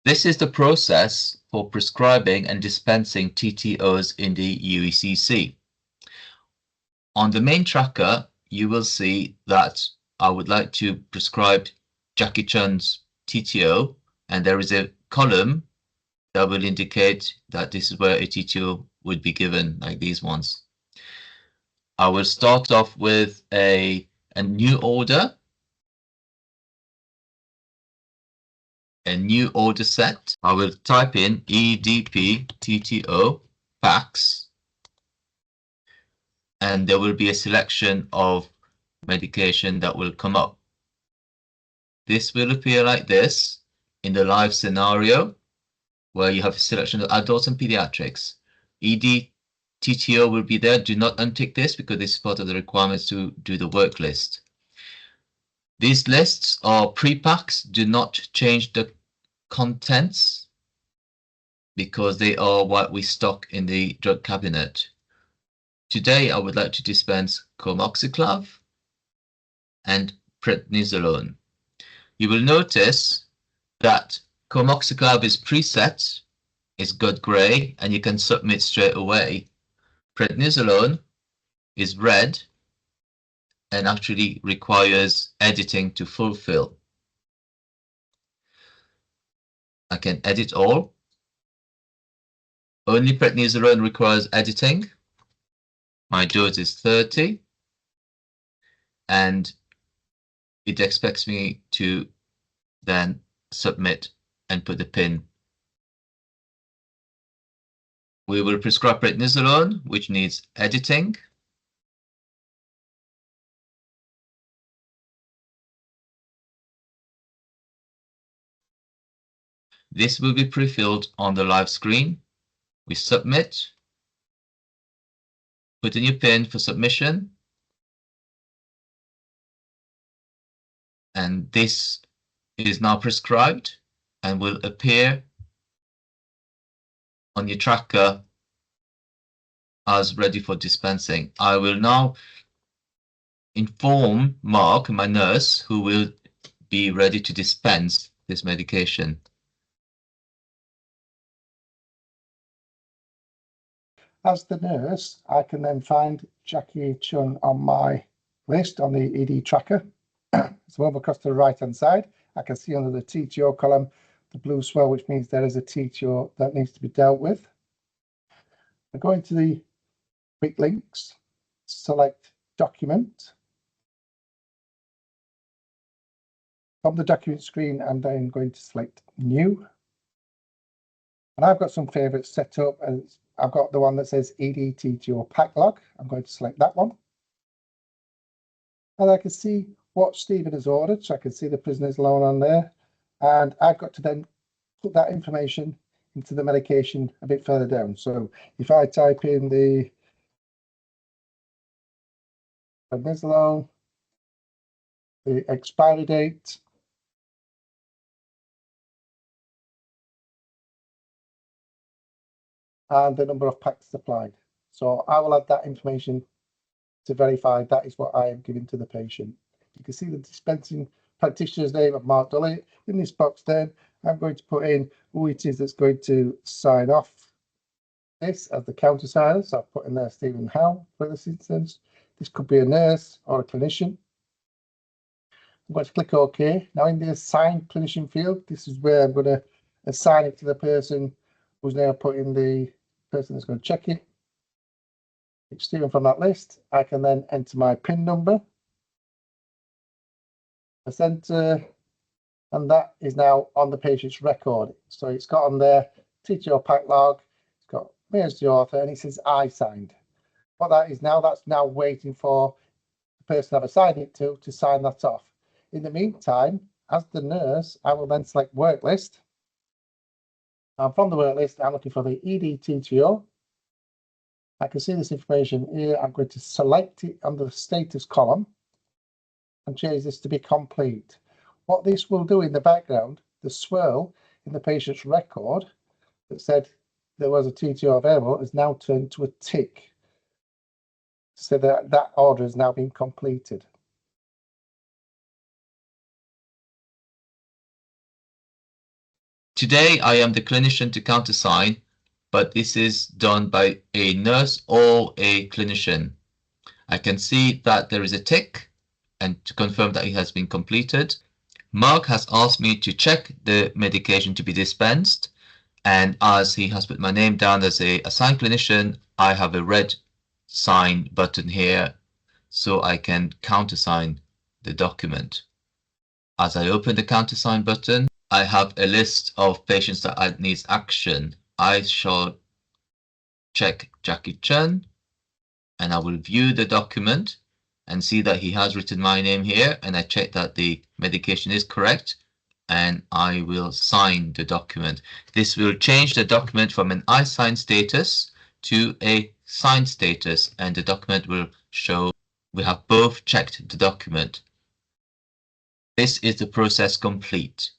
This is the process for prescribing and dispensing TTOs in the UECC. On the main tracker, you will see that I would like to prescribe Jackie Chan's TTO, and there is a column that will indicate that this is where a TTO would be given, like these ones. I will start off with a new order. A new order set. I will type in EDP TTO packs, and there will be a selection of medication that will come up. This will appear like this in the live scenario, where you have a selection of adults and pediatrics. ED TTO will be there. Do not untick this because this is part of the requirements to do the work list. These lists are pre-packs. Do not change the contents because they are what we stock in the drug cabinet. Today, I would like to dispense comoxiclav and prednisolone. You will notice that comoxiclav is preset, is good gray, and you can submit straight away. Prednisolone is red and actually requires editing to fulfill. I can edit all. Only prednisolone requires editing. My dose is 30, and it expects me to then submit and put the pin. We will prescribe prednisolone, which needs editing. This will be pre-filled on the live screen. We submit, put in your pin for submission, and this is now prescribed and will appear on your tracker as ready for dispensing. I will now inform Mark, my nurse, who will be ready to dispense this medication. As the nurse, I can then find Jackie Chun on my list on the ED tracker. So over across to the right-hand side, I can see under the TTO column the blue swirl, which means there is a TTO that needs to be dealt with. I go into the quick links, select document. From the document screen, I'm then going to select new. And I've got some favorites set up, and I've got the one that says ED TTO pack log. I'm going to select that one. And I can see what Stephen has ordered, so I can see the prisoner's loan on there. And I've got to then put that information into the medication a bit further down. So if I type in the prednisolone, the expiry date, and the number of packs supplied. So I will add that information to verify that is what I am giving to the patient. You can see the dispensing practitioner's name of Mark Dolly. In this box then, I'm going to put in who it is that's going to sign off this as the countersigner. So I've put in there Stephen Howe for this instance. This could be a nurse or a clinician. I'm going to click OK. Now in the assigned clinician field, this is where I'm going to assign it to the person who's now putting the person that's going to check it. It's Stephen from that list. I can then enter my PIN number, press enter, and that is now on the patient's record. So it's got on there TTO pack log, it's got me as the author, and it says I signed. What that is now, that's now waiting for the person I've assigned it to sign that off. In the meantime, as the nurse, I will then select work list. And from the work list, I'm looking for the ED TTO. I can see this information here. I'm going to select it under the status column and change this to be complete. What this will do in the background, the swirl in the patient's record that said there was a TTO available is now turned to a tick. So that order has now been completed. Today, I am the clinician to countersign, but this is done by a nurse or a clinician. I can see that there is a tick and to confirm that it has been completed. Mark has asked me to check the medication to be dispensed, and as he has put my name down as a assigned clinician, I have a red sign button here so I can countersign the document. As I open the countersign button, I have a list of patients that needs action. I shall check Jackie Chen, and I will view the document and see that he has written my name here, and I check that the medication is correct, and I will sign the document. This will change the document from an I sign status to a signed status, and the document will show we have both checked the document. This is the process complete.